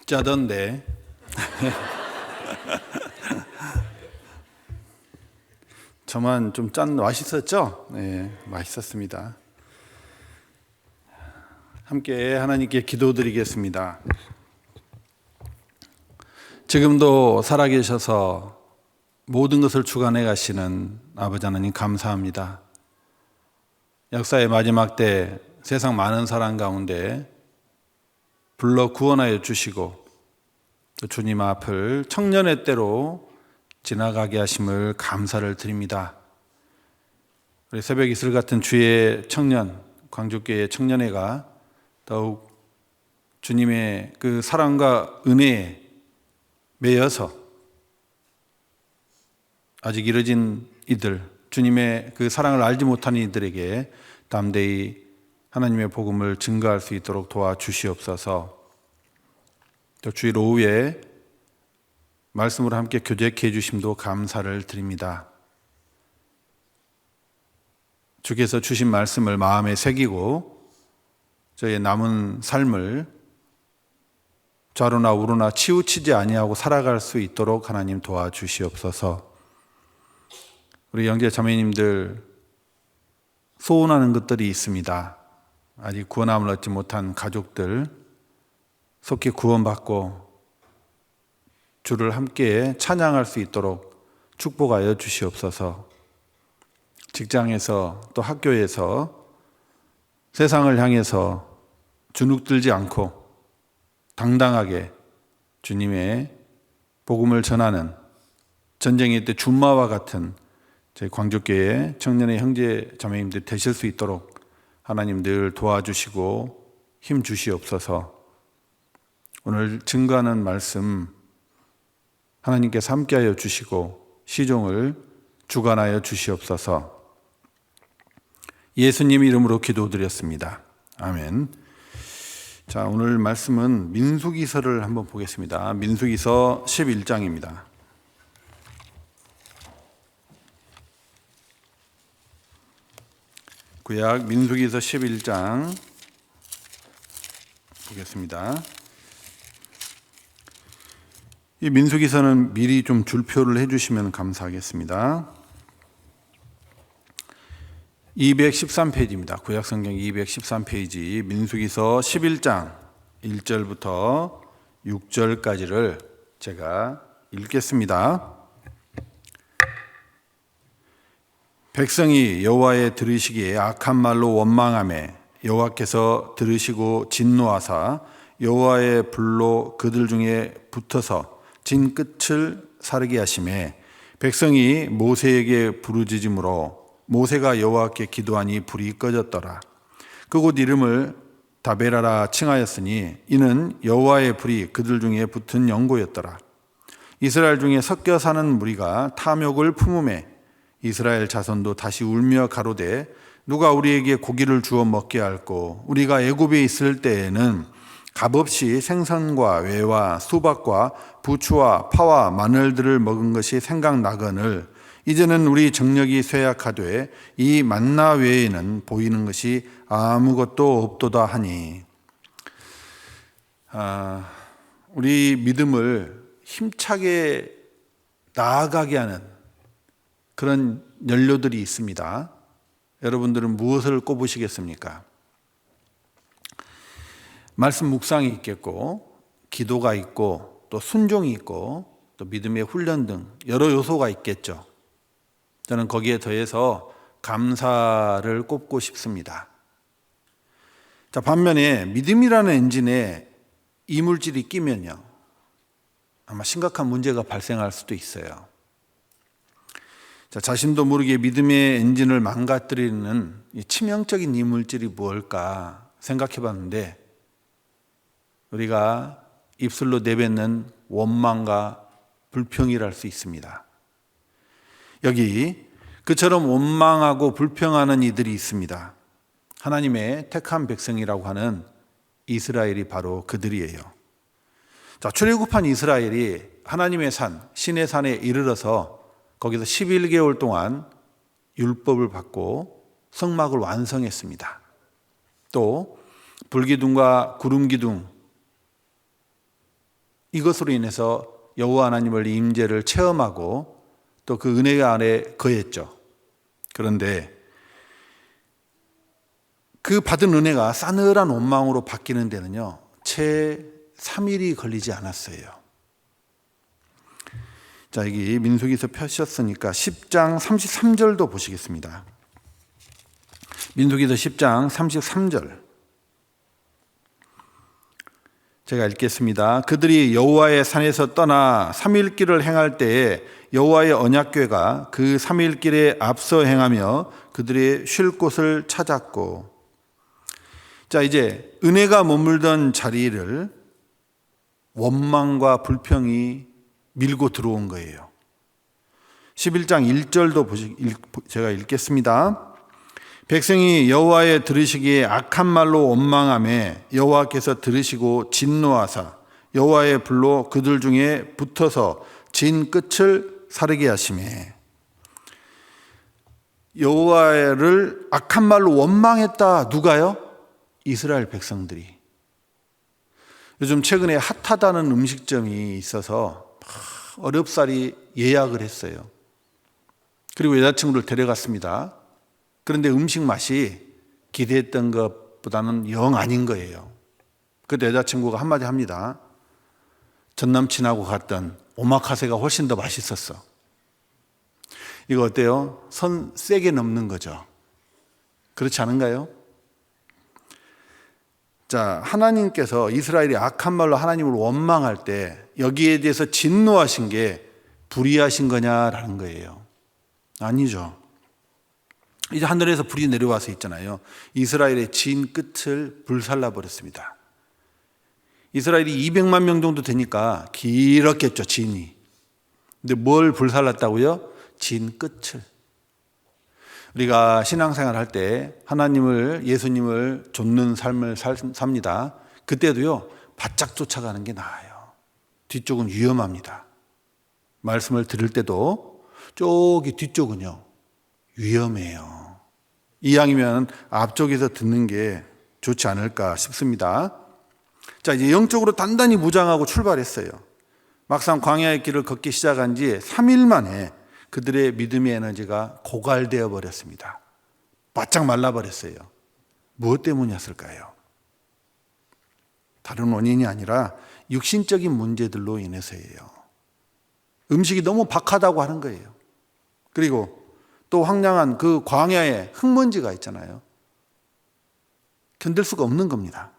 짜던데. 저만 좀 맛있었죠? 네, 맛있었습니다. 함께 하나님께 기도드리겠습니다. 지금도 살아계셔서 모든 것을 주관해 가시는 아버지 하나님 감사합니다. 역사의 마지막 때 세상 많은 사람 가운데 불러 구원하여 주시고 또 주님 앞을 청년의 때로 지나가게 하심을 감사를 드립니다. 우리 새벽 이슬 같은 주의 청년, 광주교회 청년회가 더욱 주님의 그 사랑과 은혜에 매여서 아직 이뤄진 이들, 주님의 그 사랑을 알지 못하는 이들에게 담대히 하나님의 복음을 증거할 수 있도록 도와주시옵소서. 또 주일 오후에 말씀으로 함께 교제케 해주심도 감사를 드립니다. 주께서 주신 말씀을 마음에 새기고 저의 남은 삶을 좌로나 우로나 치우치지 아니하고 살아갈 수 있도록 하나님 도와주시옵소서. 우리 형제 자매님들 소원하는 것들이 있습니다. 아직 구원함을 얻지 못한 가족들 속히 구원받고 주를 함께 찬양할 수 있도록 축복하여 주시옵소서. 직장에서 또 학교에서 세상을 향해서 주눅들지 않고 당당하게 주님의 복음을 전하는 전쟁의 때 준마와 같은 저희 광주교회 청년의 형제 자매님들 되실 수 있도록 하나님 늘 도와주시고 힘 주시옵소서. 오늘 증거하는 말씀 하나님께서 함께하여 주시고 시종을 주관하여 주시옵소서. 예수님 이름으로 기도드렸습니다. 아멘. 자, 오늘 말씀은 민수기서를 한번 보겠습니다. 민수기서 11장입니다. 구약 민수기서 11장 보겠습니다. 이 민수기서는 미리 좀 줄표를 해주시면 감사하겠습니다. 213페이지입니다. 구약성경 213페이지 민수기서 11장 1절부터 6절까지를 제가 읽겠습니다. 백성이 여호와의 들으시기에 악한 말로 원망하매 여호와께서 들으시고 진노하사 여호와의 불로 그들 중에 붙어서 진 끝을 사르게 하시매 백성이 모세에게 부르짖음으로 모세가 여호와께 기도하니 불이 꺼졌더라. 그곳 이름을 다베라라 칭하였으니 이는 여호와의 불이 그들 중에 붙은 연고였더라. 이스라엘 중에 섞여 사는 무리가 탐욕을 품음에 이스라엘 자손도 다시 울며 가로되 누가 우리에게 고기를 주어 먹게 할꼬. 우리가 애굽에 있을 때에는 값없이 생선과 외와 수박과 부추와 파와 마늘들을 먹은 것이 생각나거늘 이제는 우리 정력이 쇠약하되 이 만나 외에는 보이는 것이 아무것도 없도다 하니. 우리 믿음을 힘차게 나아가게 하는 그런 연료들이 있습니다. 여러분들은 무엇을 꼽으시겠습니까? 말씀 묵상이 있겠고 기도가 있고 또 순종이 있고 또 믿음의 훈련 등 여러 요소가 있겠죠. 저는 거기에 더해서 감사를 꼽고 싶습니다. 자, 반면에 믿음이라는 엔진에 이물질이 끼면요 아마 심각한 문제가 발생할 수도 있어요. 자, 자신도 모르게 믿음의 엔진을 망가뜨리는 이 치명적인 이물질이 무엇일까 생각해 봤는데 우리가 입술로 내뱉는 원망과 불평이랄 수 있습니다. 여기 그처럼 원망하고 불평하는 이들이 있습니다. 하나님의 택한 백성이라고 하는 이스라엘이 바로 그들이에요. 자, 출애굽한 이스라엘이 하나님의 산, 신의 산에 이르러서 거기서 11개월 동안 율법을 받고 성막을 완성했습니다. 또 불기둥과 구름기둥 이것으로 인해서 여호와 하나님을 임재를 체험하고 또 그 은혜가 안에 거했죠. 그런데 그 받은 은혜가 싸늘한 원망으로 바뀌는 데는요, 채 3일이 걸리지 않았어요. 자, 여기 민수기서 펴셨으니까 10장 33절도 보시겠습니다. 민수기서 10장 33절. 제가 읽겠습니다. 그들이 여호와의 산에서 떠나 3일 길을 행할 때에 여호와의 언약궤가 그 3일 길에 앞서 행하며 그들의 쉴 곳을 찾았고. 자, 이제 은혜가 머물던 자리를 원망과 불평이 밀고 들어온 거예요. 11장 1절도 제가 읽겠습니다. 백성이 여호와의 들으시기에 악한 말로 원망하매 여호와께서 들으시고 진노하사 여호와의 불로 그들 중에 붙어서 진 끝을 사르게 하시매. 여호와를 악한 말로 원망했다. 누가요? 이스라엘 백성들이. 요즘 최근에 핫하다는 음식점이 있어서 어렵사리 예약을 했어요. 그리고 여자친구를 데려갔습니다. 그런데 음식 맛이 기대했던 것보다는 영 아닌 거예요. 그때 여자친구가 한마디 합니다. 전 남친하고 갔던 오마카세가 훨씬 더 맛있었어. 이거 어때요? 선 세게 넘는 거죠. 그렇지 않은가요? 자, 하나님께서 이스라엘이 악한 말로 하나님을 원망할 때 여기에 대해서 진노하신 게 불의하신 거냐라는 거예요. 아니죠. 이제 하늘에서 불이 내려와서 있잖아요. 이스라엘의 진 끝을 불살라 버렸습니다. 이스라엘이 200만 명 정도 되니까 길었겠죠, 진이. 근데 뭘 불살랐다고요? 진 끝을. 우리가 신앙생활 할 때 하나님을, 예수님을 좇는 삶을 삽니다. 그때도요, 바짝 쫓아가는 게 나아요. 뒤쪽은 위험합니다. 말씀을 들을 때도 저기 뒤쪽은요, 위험해요. 이왕이면 앞쪽에서 듣는 게 좋지 않을까 싶습니다. 자, 이제 영적으로 단단히 무장하고 출발했어요. 막상 광야의 길을 걷기 시작한 지 3일 만에 그들의 믿음의 에너지가 고갈되어 버렸습니다. 바짝 말라버렸어요. 무엇 때문이었을까요? 다른 원인이 아니라 육신적인 문제들로 인해서예요. 음식이 너무 박하다고 하는 거예요. 그리고 또 황량한 그 광야에 흙먼지가 있잖아요. 견딜 수가 없는 겁니다.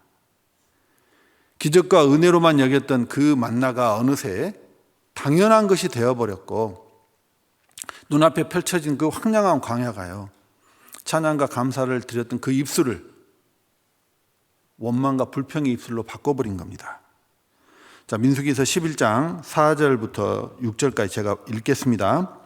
기적과 은혜로만 여겼던 그 만나가 어느새 당연한 것이 되어버렸고 눈앞에 펼쳐진 그 황량한 광야가요, 찬양과 감사를 드렸던 그 입술을 원망과 불평의 입술로 바꿔버린 겁니다. 자, 민수기서 11장 4절부터 6절까지 제가 읽겠습니다.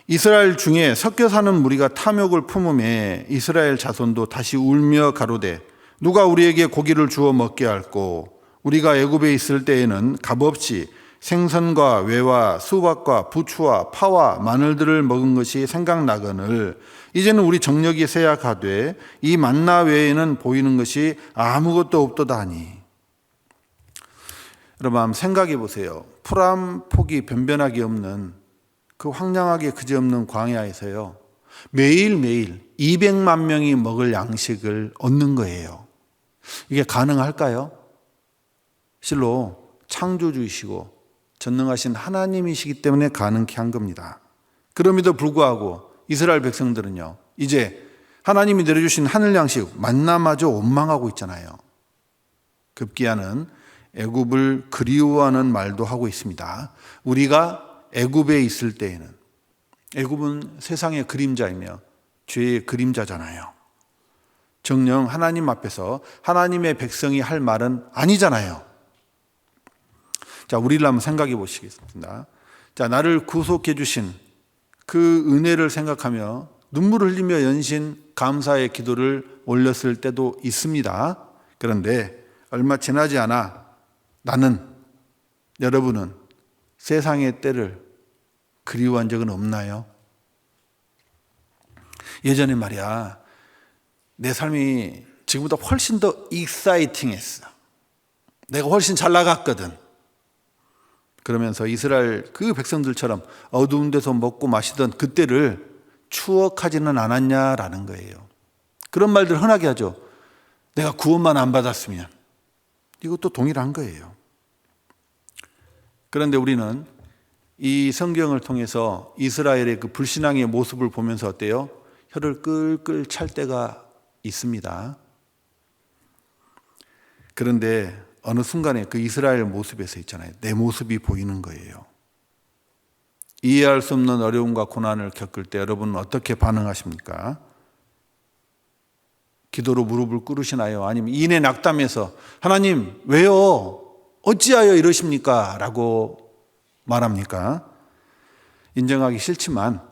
이스라엘 중에 섞여 사는 무리가 탐욕을 품음에 이스라엘 자손도 다시 울며 가로되 누가 우리에게 고기를 주어 먹게 할꼬. 우리가 애굽에 있을 때에는 값없이 생선과 외와 수박과 부추와 파와 마늘들을 먹은 것이 생각나거늘 이제는 우리 정력이 쇠약하되 이 만나 외에는 보이는 것이 아무것도 없도다 하니. 여러분 한번 생각해 보세요. 풀 한 폭이 변변하기 없는 그 황량하게 그지없는 광야에서요, 매일매일 200만 명이 먹을 양식을 얻는 거예요. 이게 가능할까요? 실로 창조주이시고 전능하신 하나님이시기 때문에 가능케 한 겁니다. 그럼에도 불구하고 이스라엘 백성들은요, 이제 하나님이 내려주신 하늘 양식 만나마저 원망하고 있잖아요. 급기야는 애굽을 그리워하는 말도 하고 있습니다. 우리가 애굽에 있을 때에는, 애굽은 세상의 그림자이며 죄의 그림자잖아요. 정녕 하나님 앞에서 하나님의 백성이 할 말은 아니잖아요. 자, 우리를 한번 생각해 보시겠습니다. 자, 나를 구속해 주신 그 은혜를 생각하며 눈물을 흘리며 연신 감사의 기도를 올렸을 때도 있습니다. 그런데 얼마 지나지 않아 나는, 여러분은 세상의 때를 그리워한 적은 없나요? 예전에 말이야, 내 삶이 지금보다 훨씬 더 익사이팅했어. 내가 훨씬 잘 나갔거든. 그러면서 이스라엘 그 백성들처럼 어두운 데서 먹고 마시던 그때를 추억하지는 않았냐라는 거예요. 그런 말들 흔하게 하죠. 내가 구원만 안 받았으면. 이것도 동일한 거예요. 그런데 우리는 이 성경을 통해서 이스라엘의 그 불신앙의 모습을 보면서 어때요? 혀를 끌끌 찰 때가 있습니다. 그런데 어느 순간에 그 이스라엘 모습에서 있잖아요. 내 모습이 보이는 거예요. 이해할 수 없는 어려움과 고난을 겪을 때 여러분은 어떻게 반응하십니까? 기도로 무릎을 꿇으시나요? 아니면 인해 낙담해서 하나님 왜요? 어찌하여 이러십니까? 라고 말합니까? 인정하기 싫지만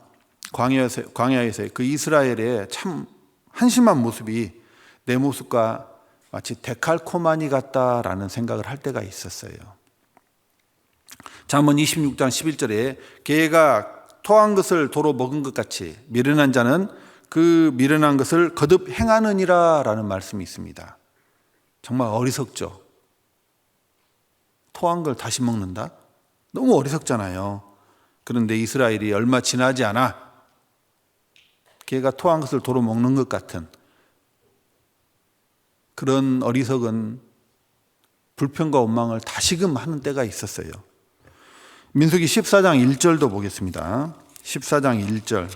광야에서의 그 이스라엘의 참 한심한 모습이 내 모습과 마치 데칼코마니 같다라는 생각을 할 때가 있었어요. 잠언 26장 11절에 개가 토한 것을 도로 먹은 것 같이 미련한 자는 그 미련한 것을 거듭 행하느니라 라는 말씀이 있습니다. 정말 어리석죠. 토한 걸 다시 먹는다? 너무 어리석잖아요. 그런데 이스라엘이 얼마 지나지 않아 개가 토한 것을 도로 먹는 것 같은 그런 어리석은 불평과 원망을 다시금 하는 때가 있었어요. 민수기 14장 1절도 보겠습니다. 14장 1절.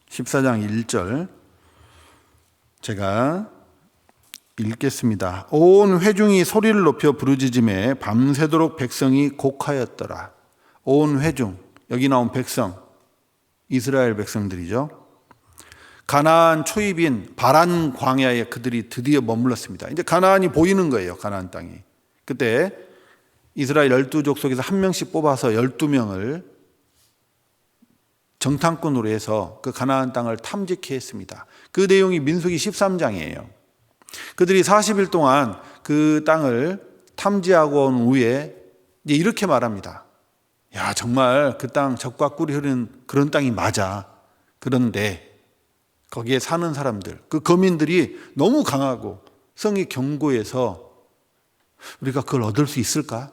14장 1절 제가 읽겠습니다. 온 회중이 소리를 높여 부르짖음에 밤새도록 백성이 곡하였더라. 온 회중, 여기 나온 백성, 이스라엘 백성들이죠. 가나안 초입인 바란 광야에 그들이 드디어 머물렀습니다. 이제 가나안이 보이는 거예요. 가나안 땅이. 그때 이스라엘 12족 속에서 한 명씩 뽑아서 12명을 정탐꾼으로 해서 그 가나안 땅을 탐지케 했습니다. 그 내용이 민수기 13장이에요. 그들이 40일 동안 그 땅을 탐지하고 온 후에 이제 이렇게 말합니다. 야, 정말 그 땅 젖과 꿀이 흐르는 그런 땅이 맞아. 그런데 거기에 사는 사람들, 그 거민들이 너무 강하고 성이 견고해서 우리가 그걸 얻을 수 있을까?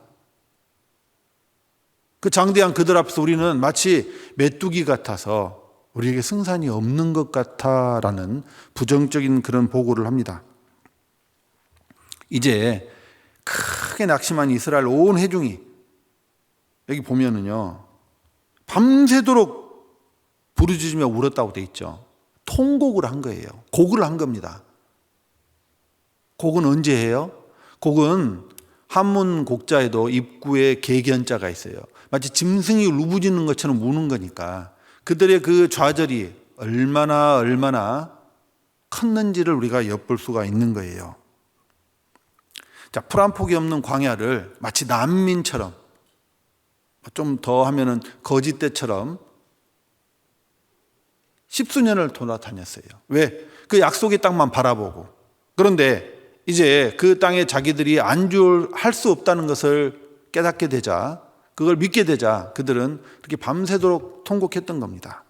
그 장대한 그들 앞에서 우리는 마치 메뚜기 같아서 우리에게 승산이 없는 것 같아라는 부정적인 그런 보고를 합니다. 이제 크게 낙심한 이스라엘 온 회중이 여기 보면은요, 밤새도록 부르짖으며 울었다고 돼 있죠. 통곡을 한 거예요. 곡을 한 겁니다. 곡은 언제 해요? 곡은 한문 곡자에도 입구에 개견자가 있어요. 마치 짐승이 울부짖는 것처럼 우는 거니까 그들의 그 좌절이 얼마나 컸는지를 우리가 엿볼 수가 있는 거예요. 자, 풀 한 폭이 없는 광야를 마치 난민처럼, 좀 더 하면은 거짓대처럼 10수년을 돌아다녔어요. 왜? 그 약속의 땅만 바라보고. 그런데 이제 그 땅에 자기들이 안주할 수 없다는 것을 깨닫게 되자, 그걸 믿게 되자 그들은 그렇게 밤새도록 통곡했던 겁니다.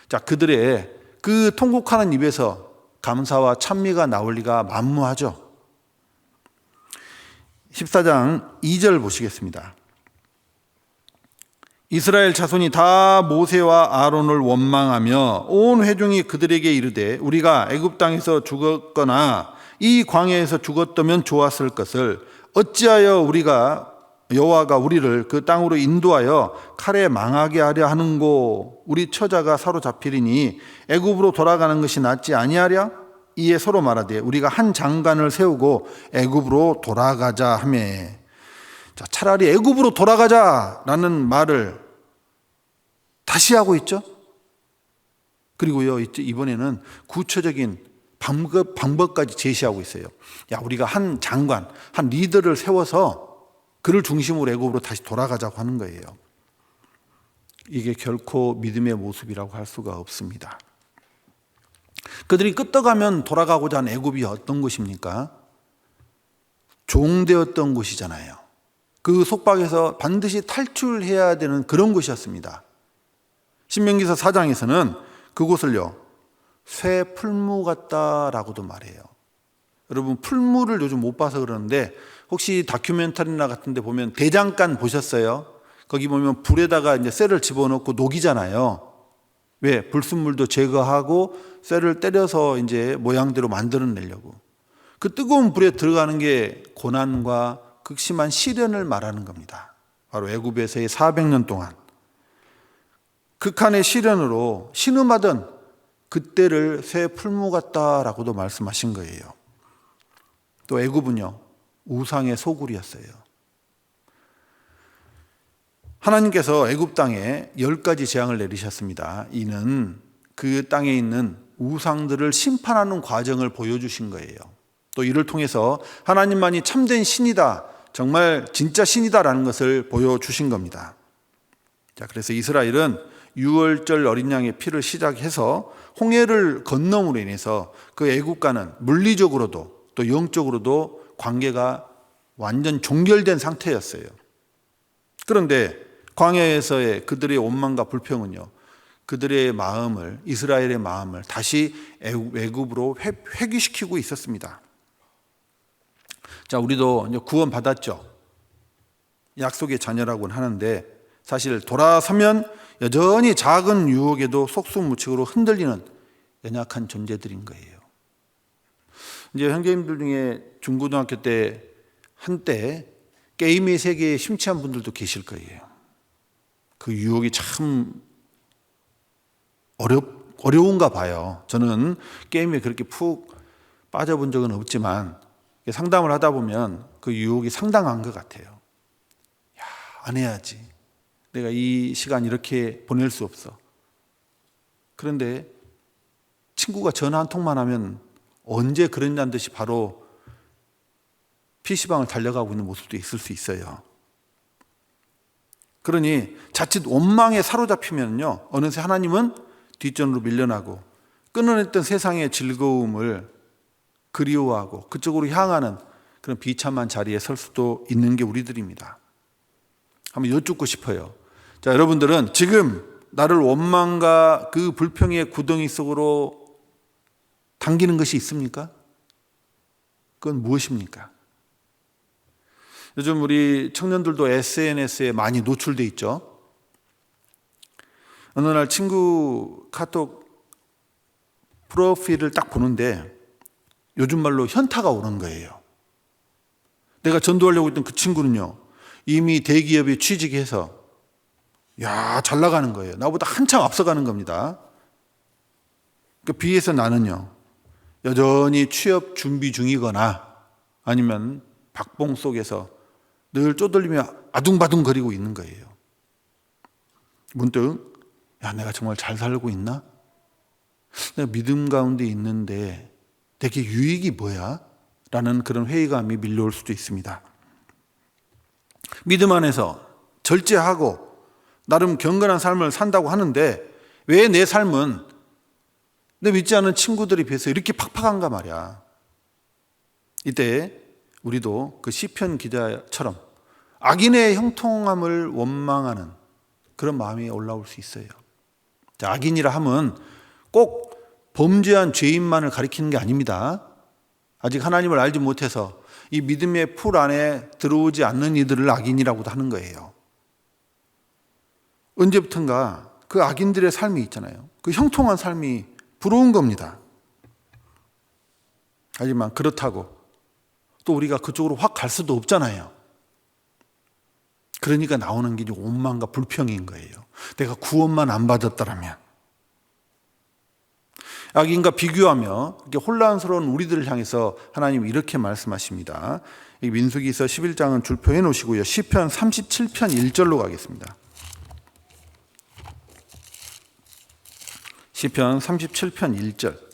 자, 그들의 그 통곡하는 입에서 감사와 찬미가 나올 리가 만무하죠. 14장 2절 보시겠습니다. 이스라엘 자손이 다 모세와 아론을 원망하며 온 회중이 그들에게 이르되 우리가 애굽 땅에서 죽었거나 이 광야에서 죽었다면 좋았을 것을 어찌하여 우리가 여호와가 우리를 그 땅으로 인도하여 칼에 망하게 하려 하는고 우리 처자가 사로잡히리니 애굽으로 돌아가는 것이 낫지 아니하랴? 이에 서로 말하되 우리가 한 장관을 세우고 애굽으로 돌아가자 하매. 자, 차라리 애굽으로 돌아가자라는 말을 다시 하고 있죠. 그리고요, 이번에는 구체적인 방법까지 제시하고 있어요. 야, 우리가 한 장관, 한 리더를 세워서 그를 중심으로 애굽으로 다시 돌아가자고 하는 거예요. 이게 결코 믿음의 모습이라고 할 수가 없습니다. 그들이 끄떡하면 돌아가고자 한 애굽이 어떤 곳입니까? 종되었던 곳이잖아요. 그 속박에서 반드시 탈출해야 되는 그런 곳이었습니다. 신명기서 4장에서는 그곳을요, 새 풀무 같다라고도 말해요. 여러분 풀무를 요즘 못 봐서 그러는데 혹시 다큐멘터리나 같은 데 보면 대장간 보셨어요? 거기 보면 불에다가 이제 쇠를 집어넣고 녹이잖아요. 왜? 불순물도 제거하고 쇠를 때려서 이제 모양대로 만들어내려고. 그 뜨거운 불에 들어가는 게 고난과 극심한 시련을 말하는 겁니다. 바로 애굽에서의 400년 동안 극한의 시련으로 신음하던 그때를 새 풀무 같다라고도 말씀하신 거예요. 또 애굽은요, 우상의 소굴이었어요. 하나님께서 애굽 땅에 10가지 재앙을 내리셨습니다. 이는 그 땅에 있는 우상들을 심판하는 과정을 보여주신 거예요. 또 이를 통해서 하나님만이 참된 신이다, 정말 진짜 신이다라는 것을 보여주신 겁니다. 자, 그래서 이스라엘은 유월절 어린 양의 피를 시작해서 홍해를 건너므로 인해서 그 애국과는 물리적으로도 또 영적으로도 관계가 완전 종결된 상태였어요. 그런데 광야에서의 그들의 원망과 불평은요, 그들의 마음을, 이스라엘의 마음을 다시 애굽으로 회귀시키고 있었습니다. 자, 우리도 이제 구원 받았죠. 약속의 자녀라고는 하는데 사실 돌아서면 여전히 작은 유혹에도 속수무책으로 흔들리는 연약한 존재들인 거예요. 이제 형제님들 중에 중고등학교 때 한때 게임의 세계에 심취한 분들도 계실 거예요. 그 유혹이 참 어려운가 봐요. 저는 게임에 그렇게 푹 빠져본 적은 없지만 상담을 하다 보면 그 유혹이 상당한 것 같아요. 야, 안 해야지. 내가 이 시간 이렇게 보낼 수 없어. 그런데 친구가 전화 한 통만 하면 언제 그랬냐는 듯이 바로 PC방을 달려가고 있는 모습도 있을 수 있어요. 그러니 자칫 원망에 사로잡히면요, 어느새 하나님은 뒷전으로 밀려나고 끊어냈던 세상의 즐거움을 그리워하고 그쪽으로 향하는 그런 비참한 자리에 설 수도 있는 게 우리들입니다. 한번 여쭙고 싶어요. 자, 여러분들은 지금 나를 원망과 그 불평의 구덩이 속으로 당기는 것이 있습니까? 그건 무엇입니까? 요즘 우리 청년들도 SNS에 많이 노출돼 있죠. 어느 날 친구 카톡 프로필을 딱 보는데 요즘 말로 현타가 오는 거예요. 내가 전도하려고 했던 그 친구는요, 이미 대기업에 취직해서 잘 나가는 거예요. 나보다 한참 앞서가는 겁니다. 그 비해서 나는요, 여전히 취업 준비 중이거나 아니면 박봉 속에서 늘 쪼들리며 아둥바둥거리고 있는 거예요. 문득 내가 정말 잘 살고 있나? 내가 믿음 가운데 있는데 내게 유익이 뭐야? 라는 그런 회의감이 밀려올 수도 있습니다. 믿음 안에서 절제하고 나름 경건한 삶을 산다고 하는데 왜 내 삶은 내 믿지 않는 친구들에 비해서 이렇게 팍팍한가 말이야. 이때 우리도 그 시편 기자처럼 악인의 형통함을 원망하는 그런 마음이 올라올 수 있어요. 자, 악인이라 함은 꼭 범죄한 죄인만을 가리키는 게 아닙니다. 아직 하나님을 알지 못해서 이 믿음의 풀 안에 들어오지 않는 이들을 악인이라고도 하는 거예요. 언제부턴가 그 악인들의 삶이 있잖아요. 그 형통한 삶이 부러운 겁니다. 하지만 그렇다고 또 우리가 그쪽으로 확 갈 수도 없잖아요. 그러니까 나오는 게 원망과 불평인 거예요. 내가 구원만 안 받았더라면. 악인과 비교하며 이렇게 혼란스러운 우리들을 향해서 하나님이 이렇게 말씀하십니다. 민수기서 11장은 줄표해 놓으시고요. 시편 37편 1절로 가겠습니다. 시편 37편 1절.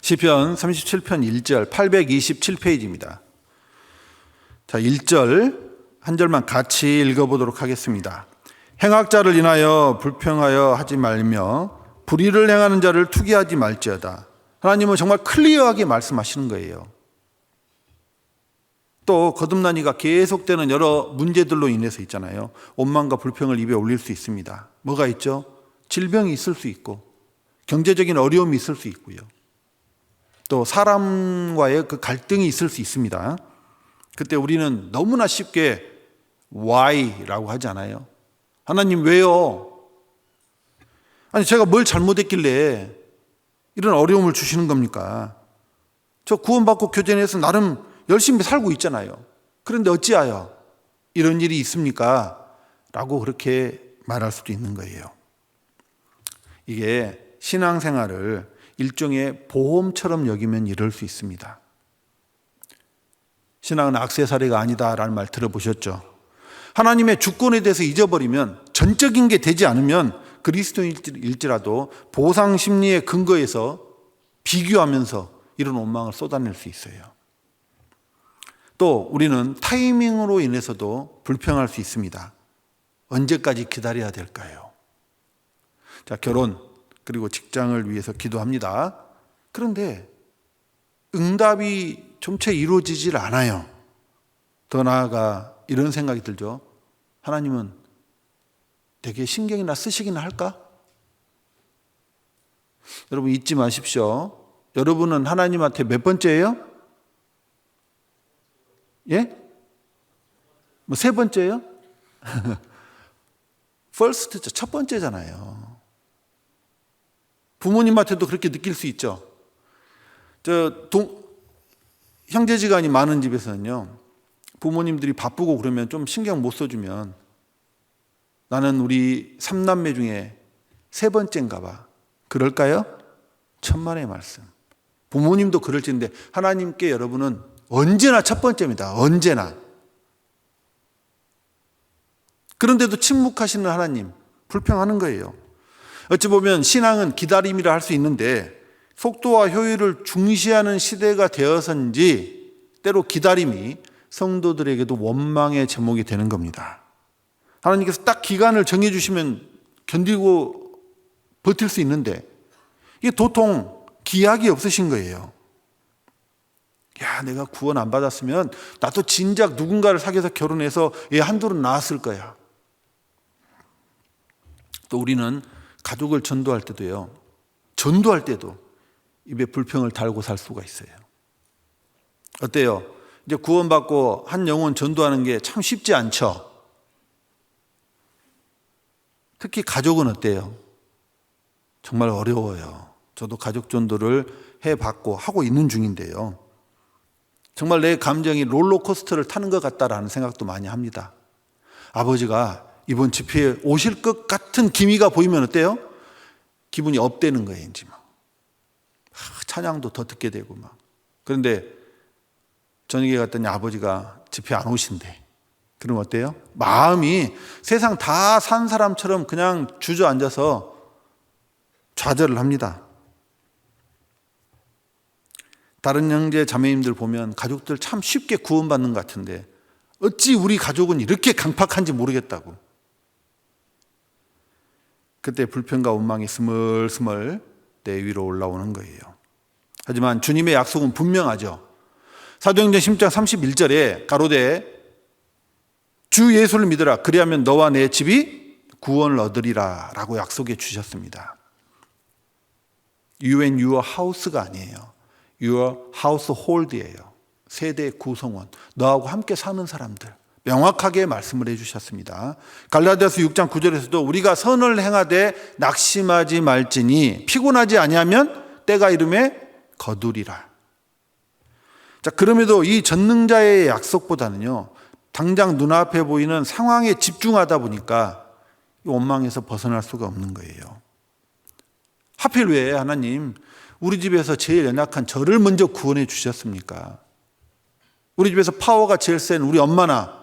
시편 37편 1절 827페이지입니다. 자, 1절 한 절만 같이 읽어보도록 하겠습니다. 행악자를 인하여 불평하여 하지 말며 불의를 행하는 자를 투기하지 말지어다. 하나님은 정말 클리어하게 말씀하시는 거예요. 또 거듭나니가 계속되는 여러 문제들로 인해서 있잖아요. 원망과 불평을 입에 올릴 수 있습니다. 뭐가 있죠? 질병이 있을 수 있고 경제적인 어려움이 있을 수 있고요. 또 사람과의 그 갈등이 있을 수 있습니다. 그때 우리는 너무나 쉽게 why라고 하지 않아요? 하나님 왜요? 아니 제가 뭘 잘못했길래 이런 어려움을 주시는 겁니까? 저 구원받고 교제해서 나름 열심히 살고 있잖아요. 그런데 어찌하여 이런 일이 있습니까? 라고 그렇게 말할 수도 있는 거예요. 이게 신앙생활을 일종의 보험처럼 여기면 이럴 수 있습니다. 신앙은 액세서리가 아니다라는 말 들어보셨죠? 하나님의 주권에 대해서 잊어버리면, 전적인 게 되지 않으면 그리스도인일지라도 보상 심리의 근거에서 비교하면서 이런 원망을 쏟아낼 수 있어요. 또 우리는 타이밍으로 인해서도 불평할 수 있습니다. 언제까지 기다려야 될까요? 자, 결혼 그리고 직장을 위해서 기도합니다. 그런데 응답이 좀채 이루어지질 않아요. 더 나아가 이런 생각이 들죠. 하나님은 되게 신경이나 쓰시기나 할까? 여러분 잊지 마십시오. 여러분은 하나님한테 몇 번째예요? 예? 뭐 세 번째예요? first죠. 첫 번째잖아요. 부모님한테도 그렇게 느낄 수 있죠. 형제지간이 많은 집에서는요, 부모님들이 바쁘고 그러면 좀 신경 못 써주면 나는 우리 3남매 중에 세 번째인가 봐. 그럴까요? 천만의 말씀. 부모님도 그럴지인데 하나님께 여러분은 언제나 첫 번째입니다. 언제나. 그런데도 침묵하시는 하나님, 불평하는 거예요. 어찌 보면 신앙은 기다림이라 할 수 있는데 속도와 효율을 중시하는 시대가 되어서인지 때로 기다림이 성도들에게도 원망의 제목이 되는 겁니다. 하나님께서 딱 기간을 정해주시면 견디고 버틸 수 있는데 이게 도통 기약이 없으신 거예요. 야, 내가 구원 안 받았으면 나도 진작 누군가를 사귀어서 결혼해서 애 한둘은 낳았을 거야. 또 우리는 가족을 전도할 때도요, 전도할 때도 입에 불평을 달고 살 수가 있어요. 어때요? 이제 구원받고 한 영혼 전도하는 게 참 쉽지 않죠? 특히 가족은 어때요? 정말 어려워요. 저도 가족 전도를 해봤고 하고 있는 중인데요. 정말 내 감정이 롤러코스터를 타는 것 같다라는 생각도 많이 합니다. 아버지가 이번 집회에 오실 것 같은 기미가 보이면 어때요? 기분이 업되는 거예요, 이제 막. 찬양도 더 듣게 되고 막. 그런데 저녁에 갔더니 아버지가 집회 안 오신대. 그럼 어때요? 마음이 세상 다 산 사람처럼 그냥 주저앉아서 좌절을 합니다. 다른 형제 자매님들 보면 가족들 참 쉽게 구원받는 것 같은데 어찌 우리 가족은 이렇게 강팍한지 모르겠다고. 그때 불평과 원망이 스멀스멀 내 위로 올라오는 거예요. 하지만 주님의 약속은 분명하죠. 사도행전 10장 31절에 가로되 주 예수를 믿으라 그리하면 너와 내 집이 구원을 얻으리라 라고 약속해 주셨습니다. You and your house가 아니에요. Your household이에요. 세대 구성원, 너하고 함께 사는 사람들, 명확하게 말씀을 해주셨습니다. 갈라디아서 6장 9절에서도 우리가 선을 행하되 낙심하지 말지니 피곤하지 아니하면 때가 이름에 거두리라. 자, 그럼에도 이 전능자의 약속보다는요, 당장 눈앞에 보이는 상황에 집중하다 보니까 원망에서 벗어날 수가 없는 거예요. 하필 왜 하나님 우리 집에서 제일 연약한 저를 먼저 구원해 주셨습니까? 우리 집에서 파워가 제일 센 우리 엄마나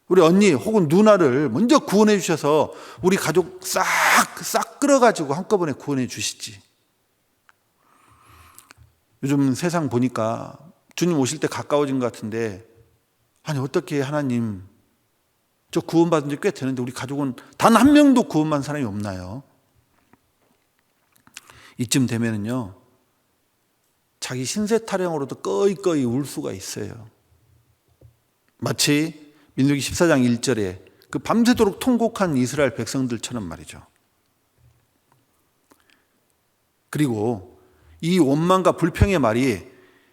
우리 언니 혹은 누나를 먼저 구원해 주셔서 우리 가족 싹 끌어가지고 한꺼번에 구원해 주시지. 요즘 세상 보니까 주님 오실 때 가까워진 것 같은데 아니 어떻게 하나님 저 구원받은 지 꽤 되는데 우리 가족은 단 한 명도 구원받은 사람이 없나요? 이쯤 되면은요 자기 신세 타령으로도 꺼이꺼이 울 수가 있어요. 마치 민수기 14장 1절에 그 밤새도록 통곡한 이스라엘 백성들처럼 말이죠. 그리고 이 원망과 불평의 말이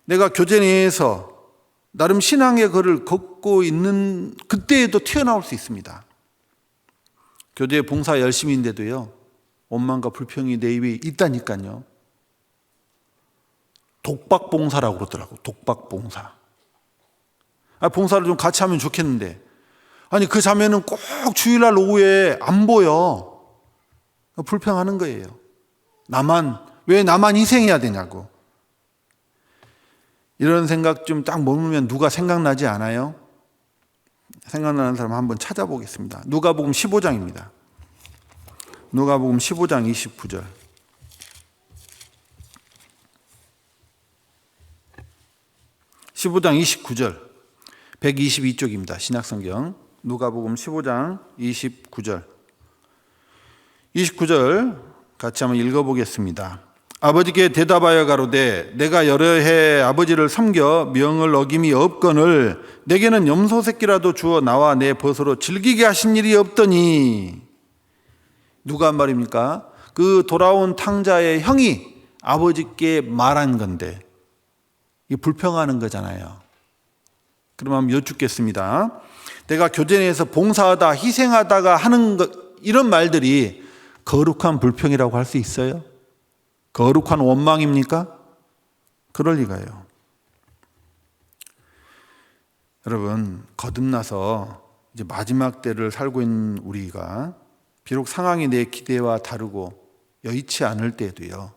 내가 교제 내에서 나름 신앙의 걸을 걷고 있는 그때에도 튀어나올 수 있습니다. 교제 봉사 열심히인데도요, 원망과 불평이 내 입에 있다니까요. 독박봉사라고 그러더라고. 독박봉사. 봉사를 좀 같이 하면 좋겠는데, 아니 그 자매는 꼭 주일날 오후에 안 보여. 불평하는 거예요. 왜 나만 희생해야 되냐고. 이런 생각 좀 딱 머물면 누가 생각나지 않아요? 생각나는 사람 한번 찾아보겠습니다. 누가복음 15장입니다. 누가복음 15장 29절. (15장 29절) 122쪽입니다. 신약성경 누가복음 15장 29절. 29절 같이 한번 읽어보겠습니다. 아버지께 대답하여 가로되 내가 여러 해 아버지를 섬겨 명을 어김이 없거늘 내게는 염소 새끼라도 주어 나와 내 벗으로 즐기게 하신 일이 없더니. 누가 한 말입니까? 그 돌아온 탕자의 형이 아버지께 말한 건데 이 불평하는 거잖아요. 그럼 한번 여쭙겠습니다. 내가 교제 내에서 봉사하다 희생하다가 하는 이런 말들이 거룩한 불평이라고 할 수 있어요? 거룩한 원망입니까? 그럴 리가요. 여러분, 거듭나서 이제 마지막 때를 살고 있는 우리가 비록 상황이 내 기대와 다르고 여의치 않을 때도요,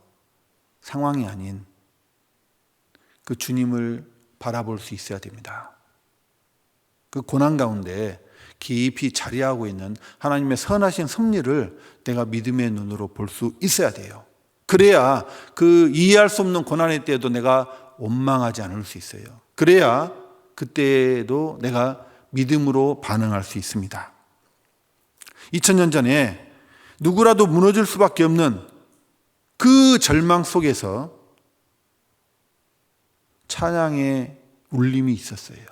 상황이 아닌 그 주님을 바라볼 수 있어야 됩니다. 그 고난 가운데 깊이 자리하고 있는 하나님의 선하신 섭리를 내가 믿음의 눈으로 볼 수 있어야 돼요. 그래야 그 이해할 수 없는 고난의 때에도 내가 원망하지 않을 수 있어요. 그래야 그때에도 내가 믿음으로 반응할 수 있습니다. 2000년 전에 누구라도 무너질 수밖에 없는 그 절망 속에서 찬양의 울림이 있었어요.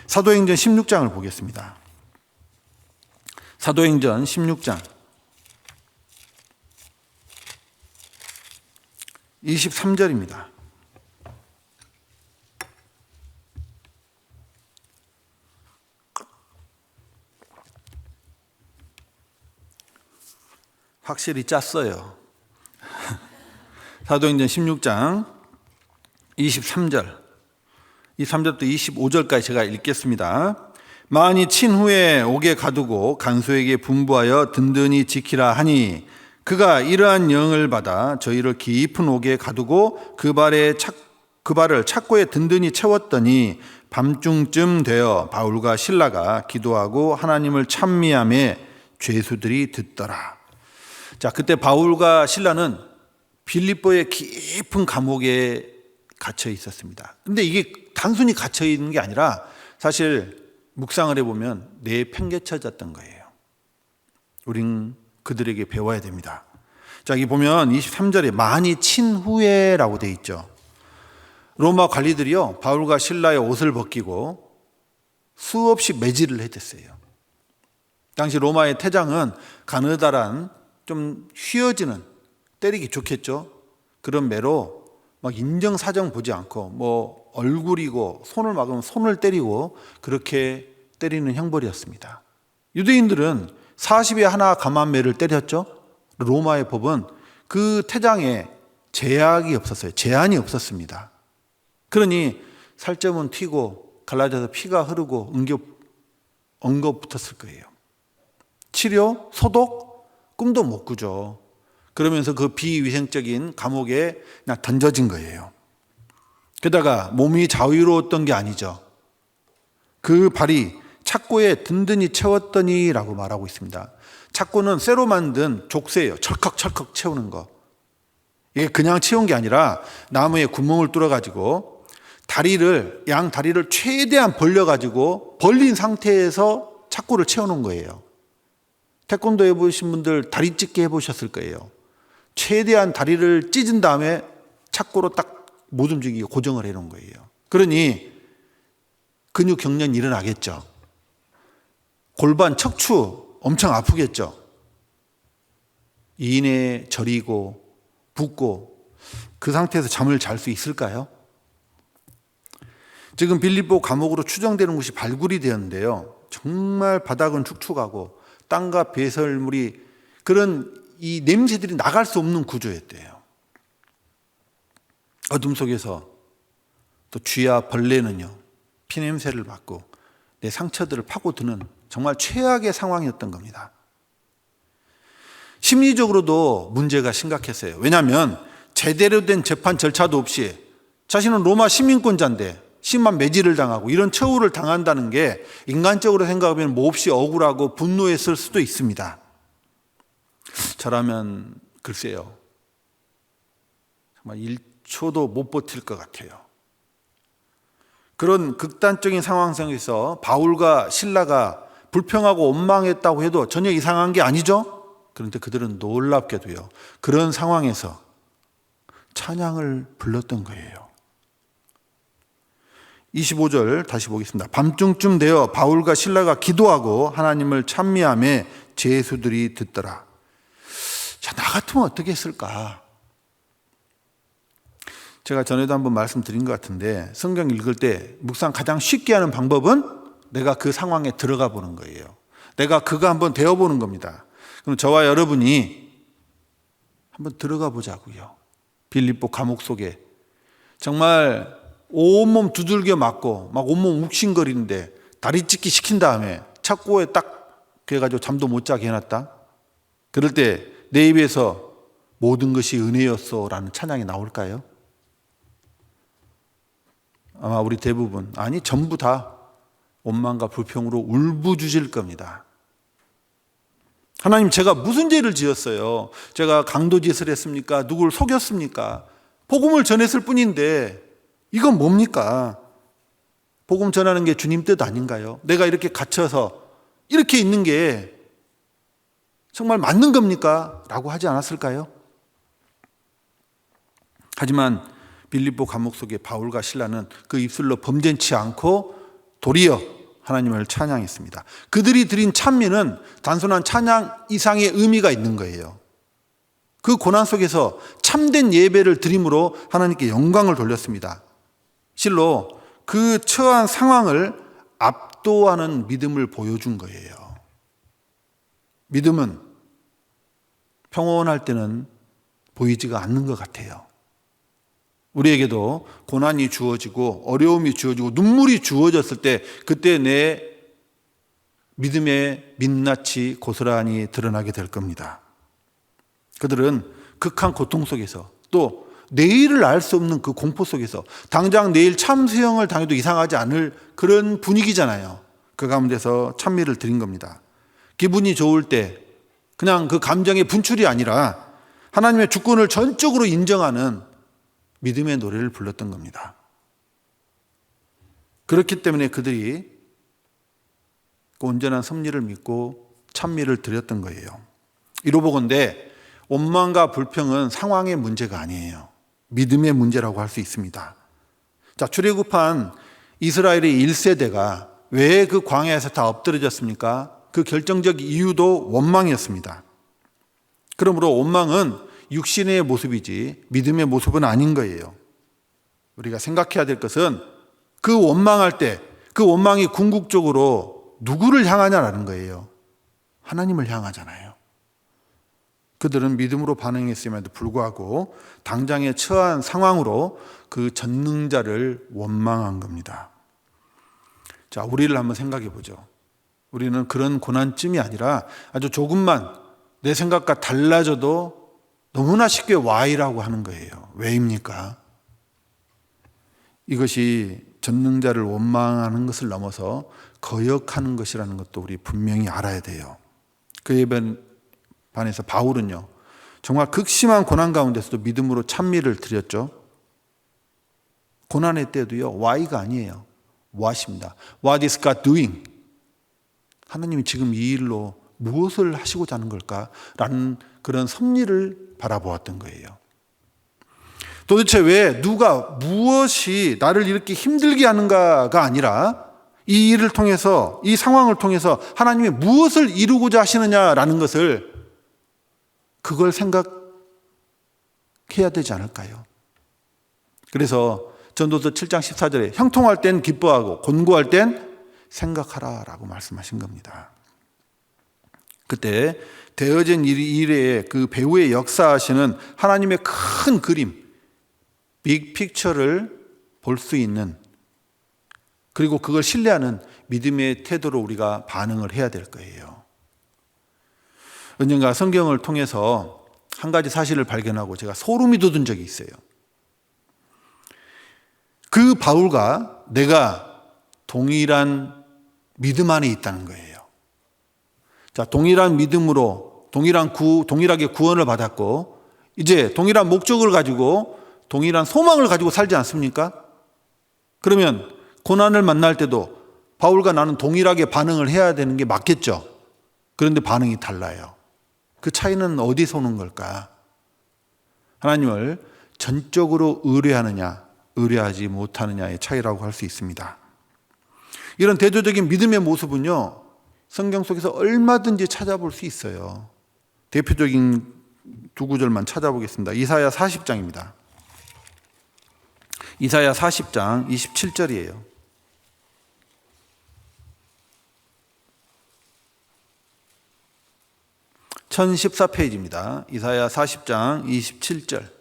사도행전 16장을 보겠습니다. 사도행전 16장 23절입니다. 확실히 짰어요. 사도행전 16장 23절, 23절부터 25절까지 제가 읽겠습니다. 만이 친 후에 옥에 가두고 간수에게 분부하여 든든히 지키라 하니 그가 이러한 영을 받아 저희를 깊은 옥에 가두고 그 발을 착고에 든든히 채웠더니 밤중쯤 되어 바울과 실라가 기도하고 하나님을 찬미하며 죄수들이 듣더라. 자, 그때 바울과 실라는 빌립보의 깊은 감옥에 갇혀 있었습니다. 근데 이게 단순히 갇혀 있는 게 아니라 사실 묵상을 해보면 내팽개쳐졌던 거예요. 우린 그들에게 배워야 됩니다. 자, 여기 보면 23절에 만이 친 후에라고 되어 있죠. 로마 관리들이요, 바울과 실라의 옷을 벗기고 수없이 매질을 해댔어요. 당시 로마의 태장은 가느다란 좀 휘어지는, 때리기 좋겠죠. 그런 매로 막 인정사정 보지 않고 뭐 얼굴이고 손을 막으면 손을 때리고 그렇게 때리는 형벌이었습니다. 유대인들은 40에 하나 감한 매를 때렸죠. 로마의 법은 그 태장에 제약이 없었어요. 제한이 없었습니다. 그러니 살점은 튀고 갈라져서 피가 흐르고 엉겨 붙었을 거예요. 치료, 소독, 꿈도 못 꾸죠. 그러면서 그 비위생적인 감옥에 그냥 던져진 거예요. 게다가 몸이 자유로웠던 게 아니죠. 그 발이 착고에 든든히 채웠더니라고 말하고 있습니다. 착고는 쇠로 만든 족쇄예요. 철컥철컥 채우는 거. 이게 그냥 채운 게 아니라 나무에 구멍을 뚫어가지고 양 다리를 최대한 벌려가지고 벌린 상태에서 착고를 채워놓은 거예요. 태권도 해보신 분들 다리 찢기 해보셨을 거예요. 최대한 다리를 찢은 다음에 착고로 딱 못 움직이게 고정을 해놓은 거예요. 그러니 근육 경련이 일어나겠죠. 골반, 척추 엄청 아프겠죠. 이내 저리고 붓고 그 상태에서 잠을 잘 수 있을까요? 지금 빌립보 감옥으로 추정되는 곳이 발굴이 되었는데요. 정말 바닥은 축축하고 땅과 배설물이 그런 이 냄새들이 나갈 수 없는 구조였대요. 어둠 속에서 또 쥐와 벌레는요, 피냄새를 맡고 내 상처들을 파고드는 정말 최악의 상황이었던 겁니다. 심리적으로도 문제가 심각했어요. 왜냐하면 제대로 된 재판 절차도 없이 자신은 로마 시민권자인데 심한 매질을 당하고 이런 처우를 당한다는 게 인간적으로 생각하면 몹시 억울하고 분노했을 수도 있습니다. 저라면 글쎄요, 정말 1초도 못 버틸 것 같아요. 그런 극단적인 상황 속에서 바울과 실라가 불평하고 원망했다고 해도 전혀 이상한 게 아니죠. 그런데 그들은 놀랍게도요, 그런 상황에서 찬양을 불렀던 거예요. 25절 다시 보겠습니다. 밤중쯤 되어 바울과 실라가 기도하고 하나님을 찬미하며 제수들이 듣더라. 자, 나 같으면 어떻게 했을까? 제가 전에도 한번 말씀드린 것 같은데, 성경 읽을 때 묵상 가장 쉽게 하는 방법은 내가 그 상황에 들어가 보는 거예요. 내가 그거 한번 되어보는 겁니다. 그럼 저와 여러분이 한번 들어가 보자고요. 빌립보 감옥 속에 정말 온몸 두들겨 맞고 막 온몸 욱신거리는데 다리 찢기 시킨 다음에 착고에 딱 그래가지고 잠도 못 자게 해놨다. 그럴 때 내 입에서 모든 것이 은혜였소라는 찬양이 나올까요? 아마 우리 대부분, 아니 전부 다 원망과 불평으로 울부짖을 겁니다. 하나님, 제가 무슨 죄를 지었어요? 제가 강도짓을 했습니까? 누구를 속였습니까? 복음을 전했을 뿐인데 이건 뭡니까? 복음 전하는 게 주님 뜻 아닌가요? 내가 이렇게 갇혀서 이렇게 있는 게 정말 맞는 겁니까? 라고 하지 않았을까요? 하지만 빌립보 감옥 속의 바울과 실라는 그 입술로 범죄치 않고 도리어 하나님을 찬양했습니다. 그들이 드린 찬미는 단순한 찬양 이상의 의미가 있는 거예요. 그 고난 속에서 참된 예배를 드림으로 하나님께 영광을 돌렸습니다. 실로 그 처한 상황을 압도하는 믿음을 보여준 거예요. 믿음은 평온할 때는 보이지가 않는 것 같아요. 우리에게도 고난이 주어지고 어려움이 주어지고 눈물이 주어졌을 때 그때 내 믿음의 민낯이 고스란히 드러나게 될 겁니다. 그들은 극한 고통 속에서 또 내일을 알 수 없는 그 공포 속에서 당장 내일 참수형을 당해도 이상하지 않을 그런 분위기잖아요. 그 가운데서 찬미를 드린 겁니다. 기분이 좋을 때 그냥 그 감정의 분출이 아니라 하나님의 주권을 전적으로 인정하는 믿음의 노래를 불렀던 겁니다. 그렇기 때문에 그들이 그 온전한 섭리를 믿고 찬미를 드렸던 거예요. 이로보건대 원망과 불평은 상황의 문제가 아니에요. 믿음의 문제라고 할 수 있습니다. 자, 출애굽한 이스라엘의 1세대가 왜 그 광야에서 다 엎드려졌습니까? 그 결정적 이유도 원망이었습니다. 그러므로 원망은 육신의 모습이지 믿음의 모습은 아닌 거예요. 우리가 생각해야 될 것은 그 원망할 때 그 원망이 궁극적으로 누구를 향하냐라는 거예요. 하나님을 향하잖아요. 그들은 믿음으로 반응했음에도 불구하고 당장에 처한 상황으로 그 전능자를 원망한 겁니다. 자, 우리를 한번 생각해 보죠. 우리는 그런 고난쯤이 아니라 아주 조금만 내 생각과 달라져도 너무나 쉽게 Y라고 하는 거예요. 왜입니까? 이것이 전능자를 원망하는 것을 넘어서 거역하는 것이라는 것도 우리 분명히 알아야 돼요. 그에 반해서 바울은요, 정말 극심한 고난 가운데서도 믿음으로 찬미를 드렸죠. 고난의 때도요, Why가 아니에요. What입니다. What is God doing? 하나님이 지금 이 일로 무엇을 하시고자 하는 걸까? 라는 그런 섭리를 바라보았던 거예요. 도대체 왜 누가 무엇이 나를 이렇게 힘들게 하는가가 아니라 이 일을 통해서, 이 상황을 통해서 하나님이 무엇을 이루고자 하시느냐라는 것을 그걸 생각해 해야 되지 않을까요? 그래서 전도서 7장 14절에 형통할 땐 기뻐하고 곤고할 땐 생각하라 라고 말씀하신 겁니다. 그때 되어진 일의 그 배후에 역사하시는 하나님의 큰 그림, 빅 픽처를 볼 수 있는, 그리고 그걸 신뢰하는 믿음의 태도로 우리가 반응을 해야 될 거예요. 언젠가 성경을 통해서 한 가지 사실을 발견하고 제가 소름이 돋은 적이 있어요. 그 바울과 내가 동일한 믿음 안에 있다는 거예요. 자, 동일한 믿음으로 동일하게 구원을 받았고, 이제 동일한 목적을 가지고 동일한 소망을 가지고 살지 않습니까? 그러면 고난을 만날 때도 바울과 나는 동일하게 반응을 해야 되는 게 맞겠죠. 그런데 반응이 달라요. 그 차이는 어디서 오는 걸까? 하나님을 전적으로 의뢰하느냐, 의뢰하지 못하느냐의 차이라고 할 수 있습니다. 이런 대조적인 믿음의 모습은요, 성경 속에서 얼마든지 찾아볼 수 있어요. 대표적인 두 구절만 찾아보겠습니다. 이사야 40장입니다. 이사야 40장 27절이에요. 1014페이지입니다. 이사야 40장 27절.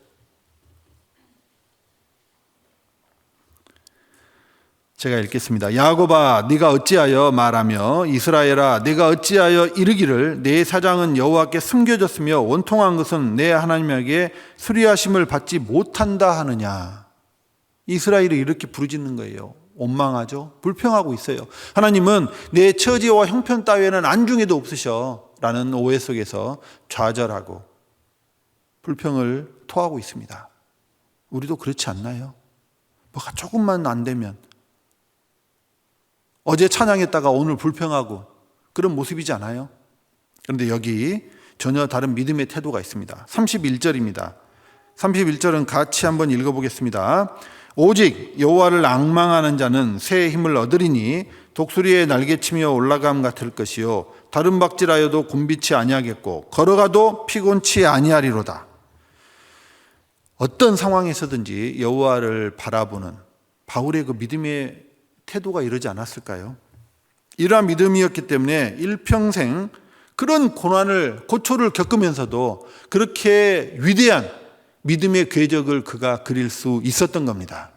제가 읽겠습니다. 야곱아, 네가 어찌하여 말하며 이스라엘아, 네가 어찌하여 이르기를 내 사장은 여호와께 숨겨졌으며 원통한 것은 내 하나님에게 수리하심을 받지 못한다 하느냐. 이스라엘이 이렇게 부르짖는 거예요. 원망하죠. 불평하고 있어요. 하나님은 내 처지와 형편 따위에는 안중에도 없으셔 라는 오해 속에서 좌절하고 불평을 토하고 있습니다. 우리도 그렇지 않나요? 뭐가 조금만 안 되면 어제 찬양했다가 오늘 불평하고 그런 모습이지 않아요? 그런데 여기 전혀 다른 믿음의 태도가 있습니다. 31절입니다. 31절은 같이 한번 읽어보겠습니다. 오직 여호와를 앙망하는 자는 새 힘을 얻으리니 독수리의 날개치며 올라감 같을 것이요 다른 박질하여도 곤비치 아니하겠고 걸어가도 피곤치 아니하리로다. 어떤 상황에서든지 여호와를 바라보는 바울의 그 믿음의 태도가 이러지 않았을까요? 이러한 믿음이었기 때문에 일평생 그런 고초를 겪으면서도 그렇게 위대한 믿음의 궤적을 그가 그릴 수 있었던 겁니다.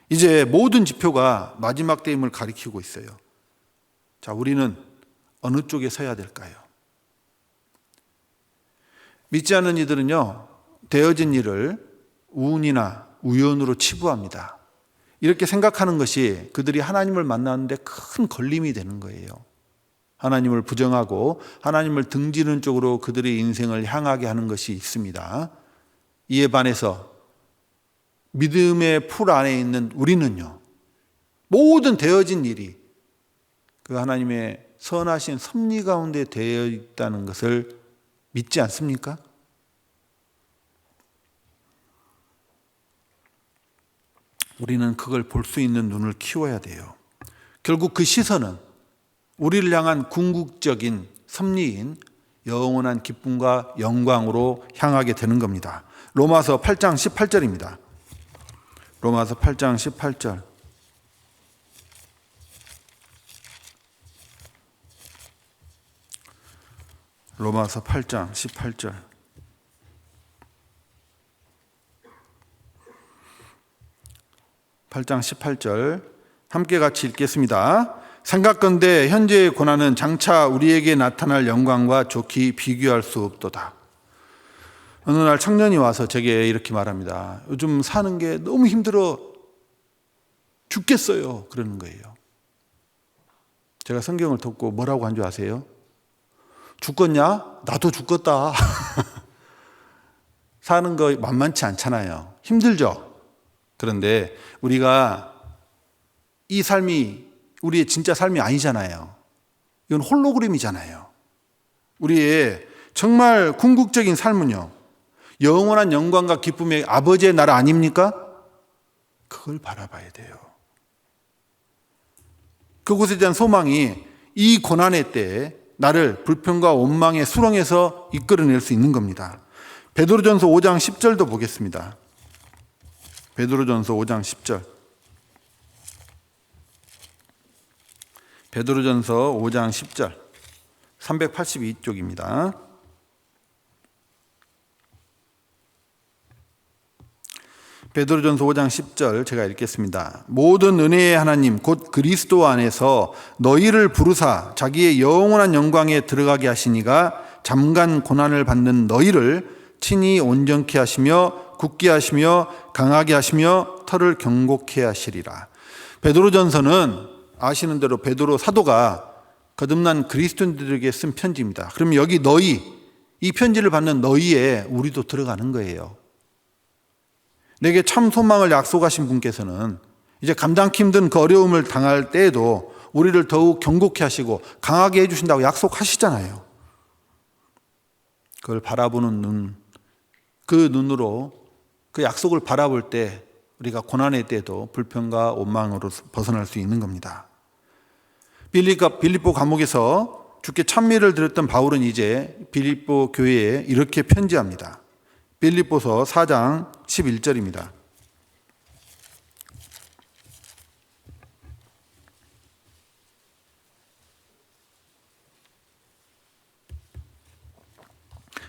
이제 모든 지표가 마지막 때임을 가리키고 있어요. 자, 우리는 어느 쪽에 서야 될까요? 믿지 않는 이들은요, 되어진 일을 운이나 우연으로 치부합니다. 이렇게 생각하는 것이 그들이 하나님을 만나는데 큰 걸림이 되는 거예요. 하나님을 부정하고 하나님을 등지는 쪽으로 그들의 인생을 향하게 하는 것이 있습니다. 이에 반해서 믿음의 풀 안에 있는 우리는요, 모든 되어진 일이 그 하나님의 선하신 섭리 가운데 되어 있다는 것을 믿지 않습니까? 우리는 그걸 볼 수 있는 눈을 키워야 돼요. 결국 그 시선은 우리를 향한 궁극적인 섭리인 영원한 기쁨과 영광으로 향하게 되는 겁니다. 로마서 8장 18절입니다. 로마서 8장 18절. 로마서 8장 18절. 함께 같이 읽겠습니다. 생각건대 현재의 고난은 장차 우리에게 나타날 영광과 좋게 비교할 수 없도다. 어느 날 청년이 와서 제게 이렇게 말합니다. 요즘 사는 게 너무 힘들어 죽겠어요. 그러는 거예요. 제가 성경을 듣고 뭐라고 한 줄 아세요? 죽겠냐? 나도 죽겠다. 사는 거 만만치 않잖아요. 힘들죠? 그런데 우리가 이 삶이 우리의 진짜 삶이 아니잖아요. 이건 홀로그램이잖아요. 우리의 정말 궁극적인 삶은요, 영원한 영광과 기쁨의 아버지의 나라 아닙니까? 그걸 바라봐야 돼요. 그곳에 대한 소망이 이 고난의 때에 나를 불평과 원망의 수렁에서 이끌어낼 수 있는 겁니다. 베드로전서 5장 10절도 보겠습니다. 베드로전서 5장 10절. 베드로전서 5장 10절. 382쪽입니다. 베드로전서 5장 10절 제가 읽겠습니다. 모든 은혜의 하나님 곧 그리스도 안에서 너희를 부르사 자기의 영원한 영광에 들어가게 하시니가 잠깐 고난을 받는 너희를 친히 온전케 하시며 굳게 하시며 강하게 하시며 털을 경고케 하시리라. 베드로전서는 아시는 대로 베드로 사도가 거듭난 그리스도인들에게 쓴 편지입니다. 그럼 여기 너희, 이 편지를 받는 너희에 우리도 들어가는 거예요. 내게 참 소망을 약속하신 분께서는 이제 감당키 힘든 그 어려움을 당할 때에도 우리를 더욱 경고케 하시고 강하게 해주신다고 약속하시잖아요. 그걸 바라보는 눈, 그 눈으로 그 약속을 바라볼 때 우리가 고난의 때도 불평과 원망으로 벗어날 수 있는 겁니다. 빌립보 감옥에서 주께 찬미를 드렸던 바울은 이제 빌립보 교회에 이렇게 편지합니다. 빌립보서 4장 11절입니다.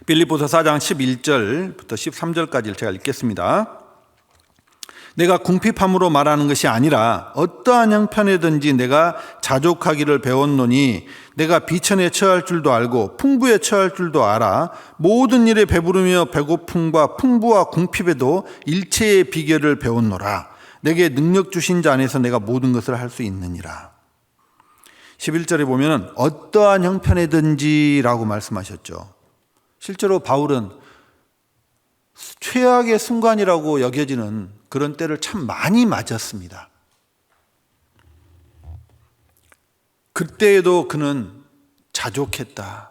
빌립보서 4장 11절부터 13절까지를 제가 읽겠습니다. 내가 궁핍함으로 말하는 것이 아니라 어떠한 형편에든지 내가 자족하기를 배웠노니 내가 비천에 처할 줄도 알고 풍부에 처할 줄도 알아 모든 일에 배부르며 배고픔과 풍부와 궁핍에도 일체의 비결을 배웠노라. 내게 능력 주신 자 안에서 내가 모든 것을 할 수 있느니라. 11절에 보면 어떠한 형편에든지 라고 말씀하셨죠. 실제로 바울은 최악의 순간이라고 여겨지는 그런 때를 참 많이 맞았습니다. 그때에도 그는 자족했다.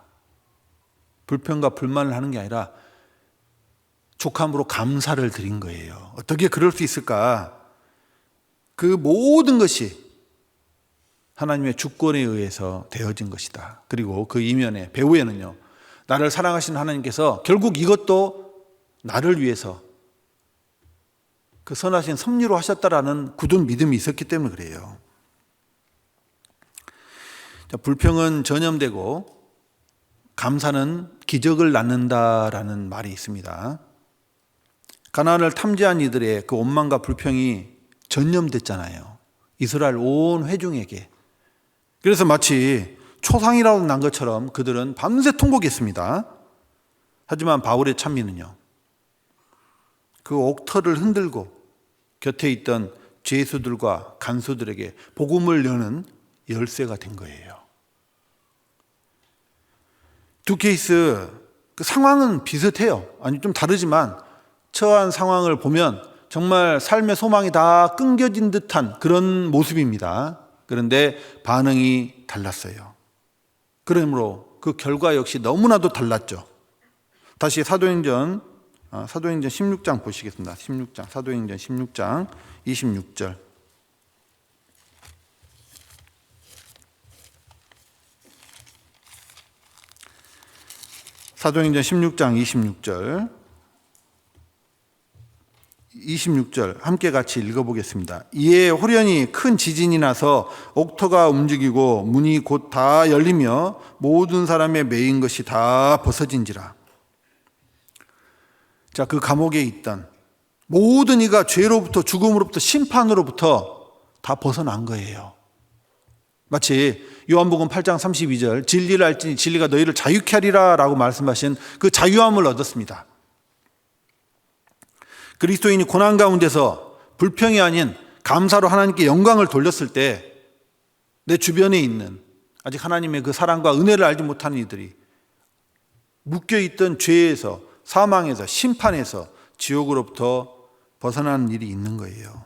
불평과 불만을 하는 게 아니라 족함으로 감사를 드린 거예요. 어떻게 그럴 수 있을까? 그 모든 것이 하나님의 주권에 의해서 되어진 것이다. 그리고 그 이면에 배후에는요, 나를 사랑하시는 하나님께서 결국 이것도 나를 위해서 그 선하신 섭리로 하셨다라는 굳은 믿음이 있었기 때문에 그래요. 불평은 전염되고 감사는 기적을 낳는다라는 말이 있습니다. 가나안을 탐지한 이들의 그 원망과 불평이 전염됐잖아요. 이스라엘 온 회중에게. 그래서 마치 초상이라도 난 것처럼 그들은 밤새 통곡했습니다. 하지만 바울의 찬미는요, 그 옥터를 흔들고 곁에 있던 죄수들과 간수들에게 복음을 여는 열쇠가 된 거예요. 두 케이스 그 상황은 비슷해요. 아니 좀 다르지만 처한 상황을 보면 정말 삶의 소망이 다 끊겨진 듯한 그런 모습입니다. 그런데 반응이 달랐어요. 그러므로 그 결과 역시 너무나도 달랐죠. 다시 사도행전 16장 보시겠습니다. 16장, 사도행전 16장 26절. 사도행전 16장 26절 함께 같이 읽어보겠습니다. 이에 호련히 큰 지진이 나서 옥토가 움직이고 문이 곧 다 열리며 모든 사람의 매인 것이 다 벗어진지라. 자, 그 감옥에 있던 모든 이가 죄로부터 죽음으로부터 심판으로부터 다 벗어난 거예요. 마치 요한복음 8장 32절 진리를 알지니 진리가 너희를 자유케 하리라 라고 말씀하신 그 자유함을 얻었습니다. 그리스도인이 고난 가운데서 불평이 아닌 감사로 하나님께 영광을 돌렸을 때 내 주변에 있는 아직 하나님의 그 사랑과 은혜를 알지 못하는 이들이 묶여있던 죄에서 사망에서 심판에서 지옥으로부터 벗어나는 일이 있는 거예요.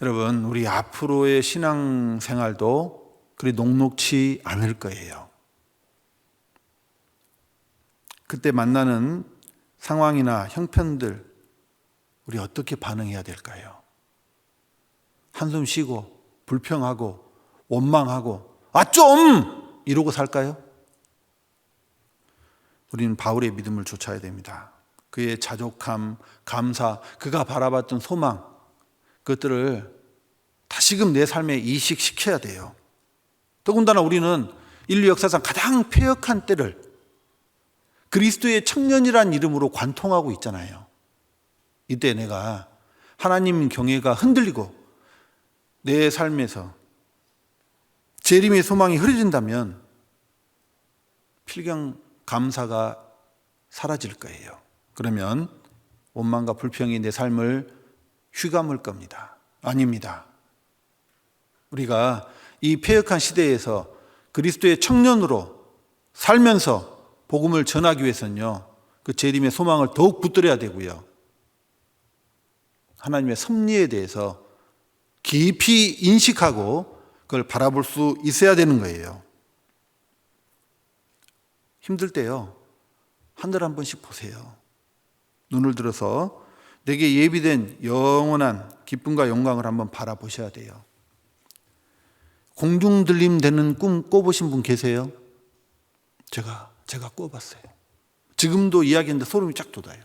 여러분, 우리 앞으로의 신앙생활도 그리 녹록치 않을 거예요. 그때 만나는 상황이나 형편들 우리 어떻게 반응해야 될까요? 한숨 쉬고 불평하고 원망하고 좀! 이러고 살까요? 우리는 바울의 믿음을 좇아야 됩니다. 그의 자족함, 감사, 그가 바라봤던 소망, 그것들을 다시금 내 삶에 이식시켜야 돼요. 더군다나 우리는 인류 역사상 가장 패역한 때를 그리스도의 청년이란 이름으로 관통하고 있잖아요. 이때 내가 하나님 경외가 흔들리고 내 삶에서 재림의 소망이 흐려진다면 필경 감사가 사라질 거예요. 그러면 원망과 불평이 내 삶을 휘감을 겁니다. 아닙니다. 우리가 이 패역한 시대에서 그리스도의 청년으로 살면서 복음을 전하기 위해서는요, 그 재림의 소망을 더욱 붙들어야 되고요, 하나님의 섭리에 대해서 깊이 인식하고 그걸 바라볼 수 있어야 되는 거예요. 힘들 때요, 하늘 한 번씩 보세요. 눈을 들어서 내게 예비된 영원한 기쁨과 영광을 한번 바라보셔야 돼요. 공중 들림 되는 꿈 꿔보신 분 계세요? 제가 꿔봤어요. 지금도 이야기하는데 소름이 쫙 돋아요.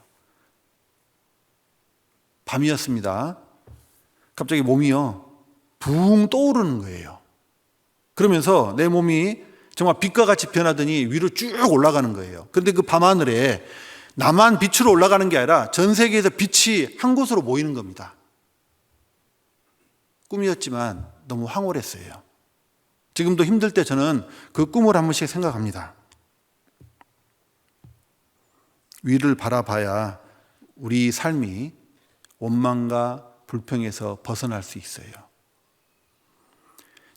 밤이었습니다. 갑자기 몸이요, 붕 떠오르는 거예요. 그러면서 내 몸이 정말 빛과 같이 변하더니 위로 쭉 올라가는 거예요. 그런데 그 밤하늘에 나만 빛으로 올라가는 게 아니라 전 세계에서 빛이 한 곳으로 모이는 겁니다. 꿈이었지만 너무 황홀했어요. 지금도 힘들 때 저는 그 꿈을 한 번씩 생각합니다. 위를 바라봐야 우리 삶이 원망과 불평에서 벗어날 수 있어요.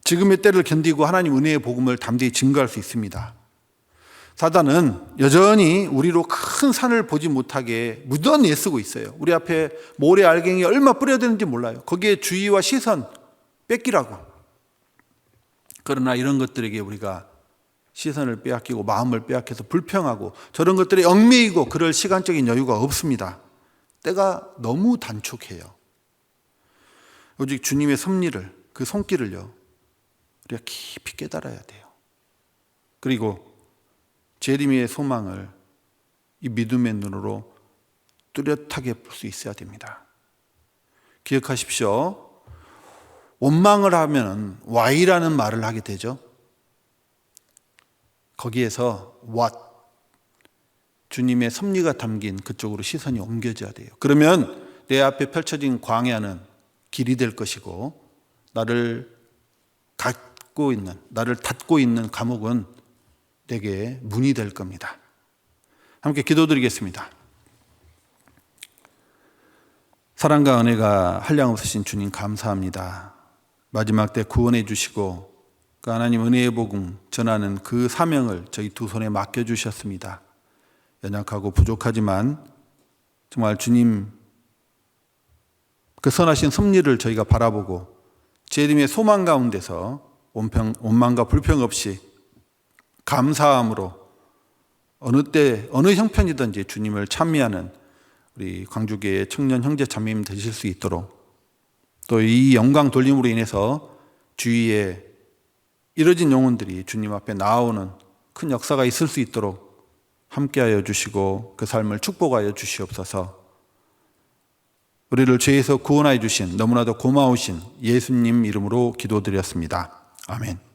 지금의 때를 견디고 하나님 은혜의 복음을 담대히 증거할 수 있습니다. 사단은 여전히 우리로 큰 산을 보지 못하게 무던히 애쓰고 있어요. 우리 앞에 모래 알갱이 얼마 뿌려야 되는지 몰라요. 거기에 주의와 시선 뺏기라고. 그러나 이런 것들에게 우리가 시선을 빼앗기고 마음을 빼앗겨서 불평하고 저런 것들에 얽매이고 그럴 시간적인 여유가 없습니다. 때가 너무 단축해요. 오직 주님의 섭리를, 그 손길을요, 우리가 깊이 깨달아야 돼요. 그리고 재림의 소망을 이 믿음의 눈으로 뚜렷하게 볼 수 있어야 됩니다. 기억하십시오. 원망을 하면 why라는 말을 하게 되죠. 거기에서 what, 주님의 섭리가 담긴 그쪽으로 시선이 옮겨져야 돼요. 그러면 내 앞에 펼쳐진 광야는 길이 될 것이고 나를 닫고 있는 감옥은 내게 문이 될 겁니다. 함께 기도드리겠습니다. 사랑과 은혜가 한량없으신 주님 감사합니다. 마지막 때 구원해 주시고 그 하나님 은혜의 복음 전하는 그 사명을 저희 두 손에 맡겨주셨습니다. 연약하고 부족하지만 정말 주님 그 선하신 섭리를 저희가 바라보고 재림의 소망 가운데서 원망과 불평 없이 감사함으로 어느 때 어느 형편이든지 주님을 찬미하는 우리 광주교회 청년 형제 자매님 되실 수 있도록, 또 이 영광 돌림으로 인해서 주위에 이뤄진 영혼들이 주님 앞에 나오는 큰 역사가 있을 수 있도록 함께하여 주시고 그 삶을 축복하여 주시옵소서. 우리를 죄에서 구원하여 주신 너무나도 고마우신 예수님 이름으로 기도드렸습니다. 아멘.